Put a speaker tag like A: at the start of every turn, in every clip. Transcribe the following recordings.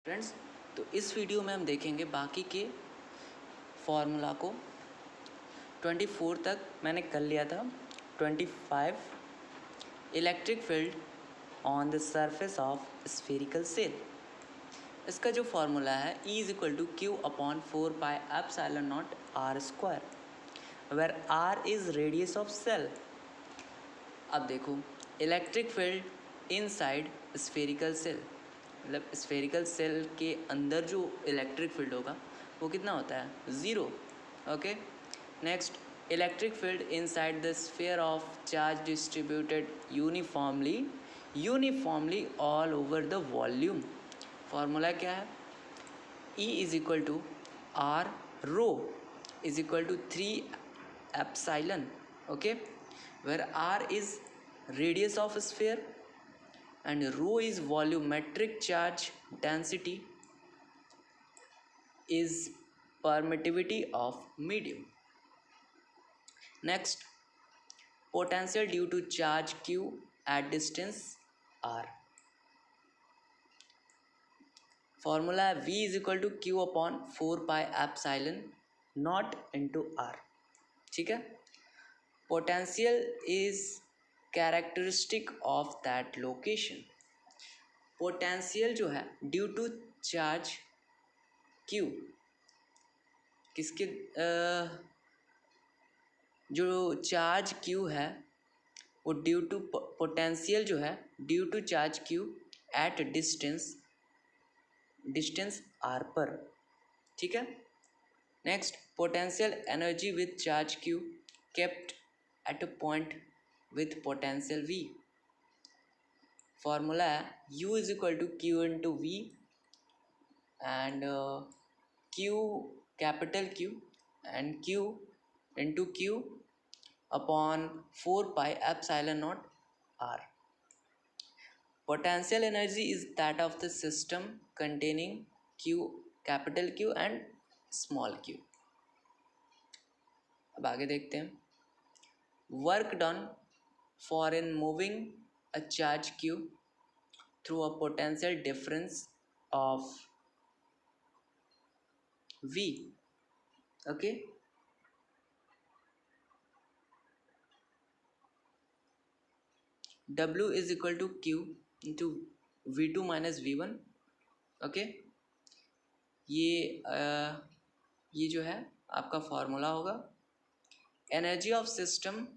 A: Friends, तो इस video में हम देखेंगे बाकी के फॉर्मूला को। 24 तक मैंने कर लिया था। 25 electric field on the surface of spherical shell. इसका जो फॉर्मूला है E is equal to q upon 4 pi epsilon naught r square, where r is radius of shell. अब देखो, electric field inside spherical shell, मतलब spherical shell के अंदर जो electric field होगा वो कितना होता है? 0। Okay, next, electric field inside the sphere of charge distributed uniformly all over the volume. Formula क्या है? E is equal to r rho is equal to 3 epsilon, okay, where r is radius of sphere and rho is volumetric charge density is permittivity of medium. Next, potential due to charge q at distance r. Formula V is equal to q upon 4 pi epsilon naught into r. ठीक है, potential is characteristic of that location. Potential जो है due to charge Q, किसके जो charge Q है वो due to potential जो है due to charge q at distance r पर। ठीक है, next, potential energy with charge q kept at a point with potential V. Formula है U is equal to q into V and Q, capital Q एंड Q into Q upon 4 pi epsilon naught R. Potential energy is that of the system containing Q, capital Q and small q. अब आगे देखते हैं. Work done for in moving a charge Q through a potential difference of V. Okay. W is equal to Q into V2 minus V1. Okay, ये जो है आपका formula होगा. Energy of system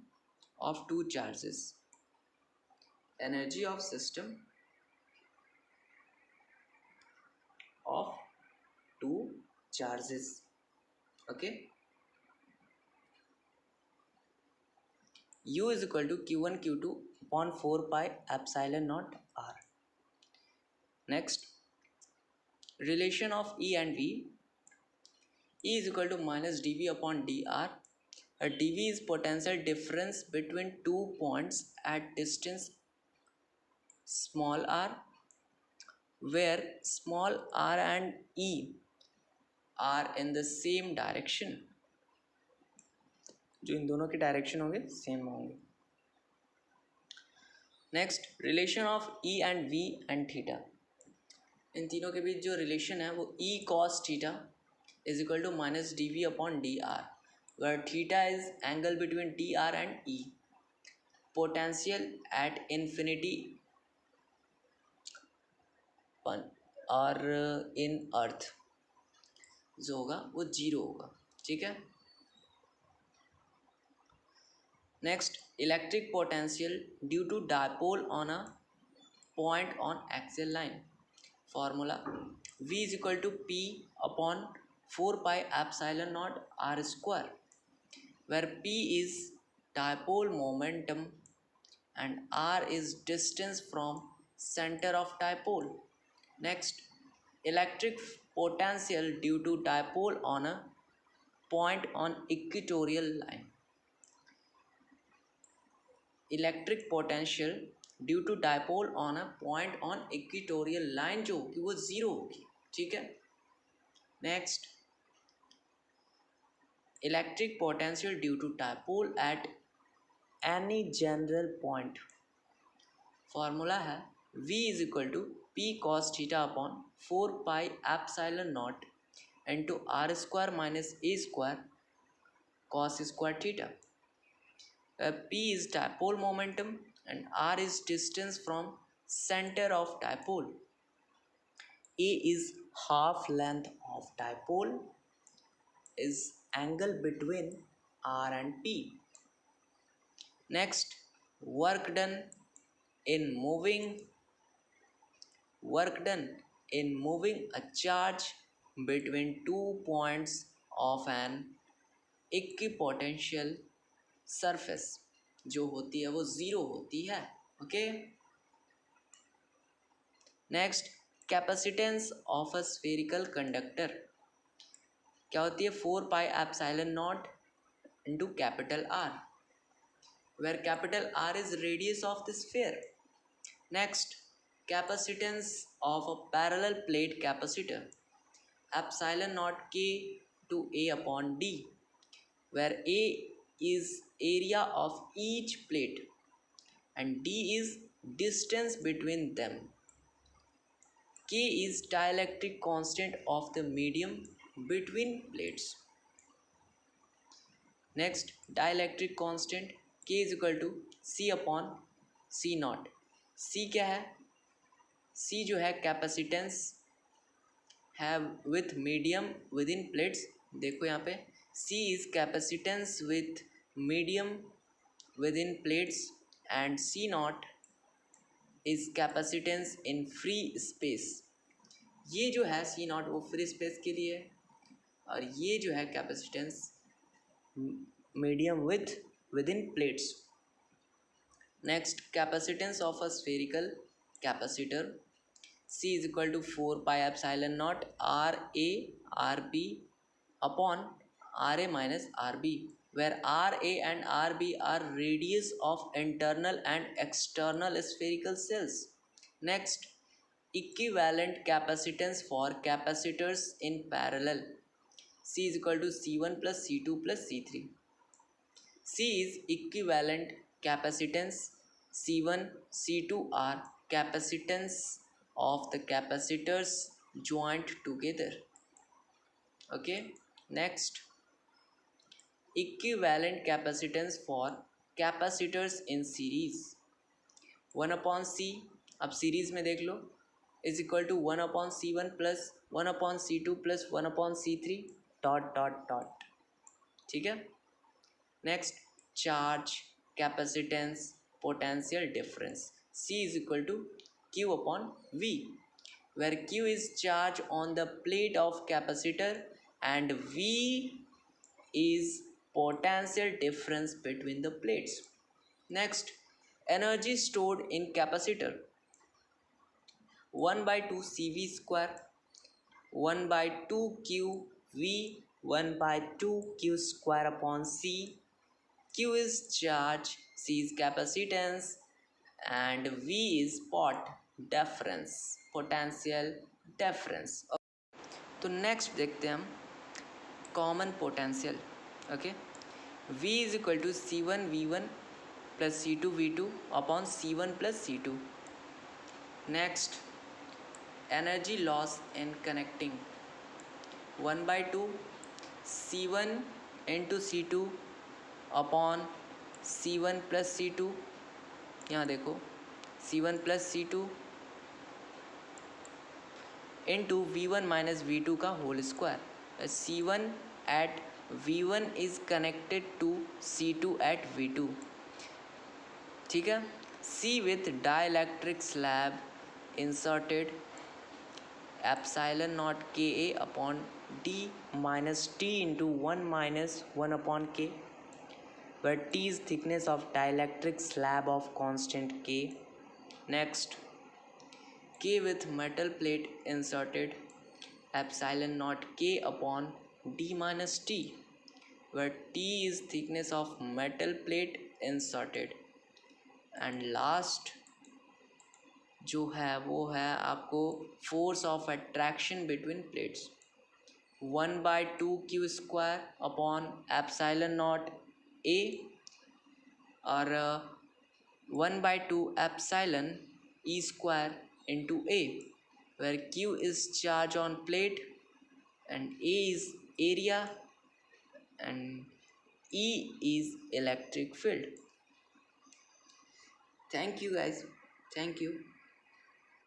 A: of two charges, energy of system of two charges. Okay, U is equal to Q1 Q2 upon 4 pi epsilon naught R. Next, relation of E and V. E is equal to minus dV upon dr. dV is potential difference between 2 points at distance small r, where small r and E are in the same direction. जो इन दोनों के direction होंगे same होंगे. Next, relation of E and V and theta. इन तीनों के बीच जो रिलेशन है वो E cos theta is equal to minus D V upon D R, where theta is angle between D R and E. Potential at infinity और in अर्थ जो होगा वो 0 होगा. ठीक है. Next, electric potential due to dipole on a point on axial line. Formula V is equal to P upon 4 pi epsilon naught R square, where P is dipole momentum and R is distance from center of dipole. Next, electric potential due to dipole on a point on equatorial line. Electric potential due to dipole on a point on equatorial line जो होगी वो 0 होगी. ठीक है. Next, electric potential due to dipole at any general point. Formula है V is equal to P cos theta upon 4 pi epsilon naught into r square minus a square cos square theta. P is dipole momentum and r is distance from center of dipole. A is half length of dipole is angle between r and P. Next, work done in moving work done in moving a charge between 2 points of an equipotential surface जो होती है वो zero होती है. Okay. Next, capacitance of a spherical conductor क्या होती है? 4 pi epsilon naught into capital R, where capital R is radius of the sphere. Next, capacitance of a parallel plate capacitor epsilon naught k to a upon d, where a is area of each plate and d is distance between them. K is dielectric constant of the medium between plates. Next, dielectric constant K is equal to C upon C naught. C क्या है? C जो है capacitance है with medium with in plates. देखो यहाँ पे C is capacitance with medium with in plates and C not is capacitance in free space. ये जो है C नॉट वो फ्री स्पेस के लिए है और ये जो है capacitance medium with in plates. Next, capacitance of a spherical capacitor C is equal to 4 pi epsilon naught RA RB upon RA minus RB, where RA and RB are radius of internal and external spherical cells. Next, equivalent capacitance for capacitors in parallel C is equal to C1 plus C2 plus C3. C is equivalent capacitance. C1 C2 are capacitance of the capacitors joined together. Okay. Next, equivalent capacitance for capacitors in series 1 upon C. अब सीरीज में देख लो is equal to 1 upon C1 plus 1 upon C2 plus 1 upon C3 dot dot dot. ठीक है. Next, charge capacitance potential difference C is equal to Q upon V, where Q is charge on the plate of capacitor and V is potential difference between the plates. Next, energy stored in capacitor 1 by 2 CV square 1 by 2 QV 1 by 2 Q square upon C. Q is charge, C is capacitance and V is potential difference. तो next देखते हैं हम common potential. Okay. V is equal to C1 V1 plus C2 V2 upon C1 plus C2. Next, energy loss in connecting 1 by 2 C1 into C2 upon C1 plus C2. यहाँ देखो C1 plus C2 into V1 minus V2 का whole square. C1 at V1 is connected to C2 at V2. ठीक है. C with dielectric slab inserted epsilon naught KA upon D minus T into 1 minus 1 upon K, where T is thickness of dielectric slab of constant K. Next, K with metal plate inserted epsilon naught K upon D minus T, where T is thickness of metal plate inserted. And last जो है वो है आपको force of attraction between plates 1 by 2 Q square upon epsilon naught A और 1 by 2 epsilon E square into A. where Q is charge on plate and A is area and E is electric field. Thank you guys. Thank you.